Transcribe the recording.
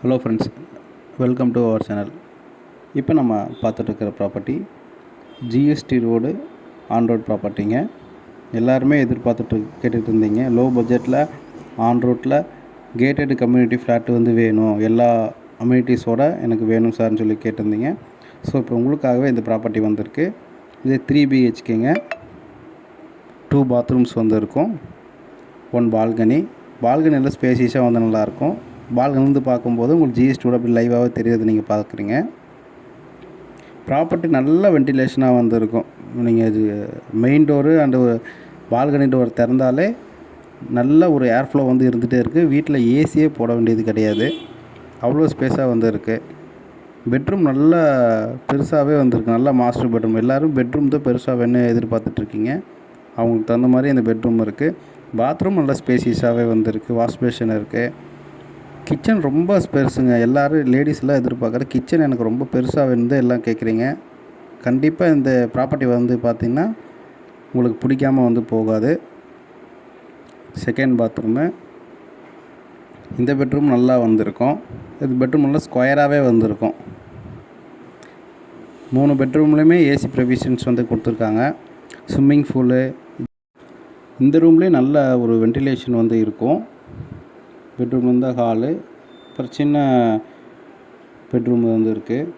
Hello friends, welcome to our channel. இப்போ நம்ம பார்த்துட்ருக்கிற property GST road on road ப்ராப்பர்ட்டிங்க. எல்லாருமே கேட்டுட்டு இருந்தீங்க, லோ பட்ஜெட்டில் ஆன் ரோட்டில் கேட்டட் கம்யூனிட்டி ஃப்ளாட் வேணும், எல்லா அம்யூனிட்டிஸோடு எனக்கு வேணும் சார்னு சொல்லி கேட்டிருந்தீங்க. ஸோ இப்போ உங்களுக்காகவே இந்த ப்ராப்பர்ட்டி வந்திருக்கு. இது 3 BHKங்க, 2 பாத்ரூம்ஸ் இருக்கும், 1 பால்கனியில் ஸ்பேசியஸாக நல்லாயிருக்கும். பால்கனிலேருந்து பார்க்கும்போது உங்களுக்கு ஜிஎஸ்டியோட அப்படி லைவாகவே தெரியுது, நீங்கள் பார்க்குறீங்க. ப்ராப்பர்ட்டி நல்ல வென்டிலேஷனாக இருக்கும். நீங்கள் இது main door and balcony door திறந்தாலே நல்ல ஒரு ஏர் ஃப்ளோ இருந்துகிட்டே இருக்குது. வீட்டில் ஏசியே போட வேண்டியது கிடையாது, அவ்வளோ ஸ்பேஸாக இருக்குது. பெட்ரூம் நல்லா பெருசாகவே இருக்கு, நல்லா மாஸ்டர் பெட்ரூம். எல்லோரும் பெட்ரூம் தான் பெருசாக வேணும் எதிர்பார்த்துட்ருக்கீங்க, அவங்களுக்கு தகுந்த மாதிரி அந்த பெட்ரூம் இருக்குது. பாத்ரூம் நல்லா ஸ்பேசியஸாகவே இருக்குது, வாஷ் பேஷன் இருக்குது. கிச்சன் ரொம்ப பெருசுங்க. எல்லோரும் லேடிஸ்லாம் எதிர்பார்க்குற கிச்சன் எனக்கு ரொம்ப பெருசாக வேணும் எல்லாம் கேட்குறீங்க. கண்டிப்பாக இந்த ப்ராப்பர்ட்டி பார்த்திங்கன்னா உங்களுக்கு பிடிக்காமல் போகாது. செகண்ட் பாத்ரூமு, இந்த பெட்ரூம் நல்லா இருக்கும். இது பெட்ரூம் நல்லா ஸ்கொயராகவே இருக்கும். 3 பெட்ரூம்லேயுமே ஏசி ப்ரொவிஷன்ஸ் கொடுத்துருக்காங்க. ஸ்விம்மிங் பூலு, இந்த ரூம்லேயும் நல்ல ஒரு வென்டிலேஷன் இருக்கும். பெட்ரூம் ஹாலு, அப்புறம் சின்ன பெட்ரூம் இருக்குது.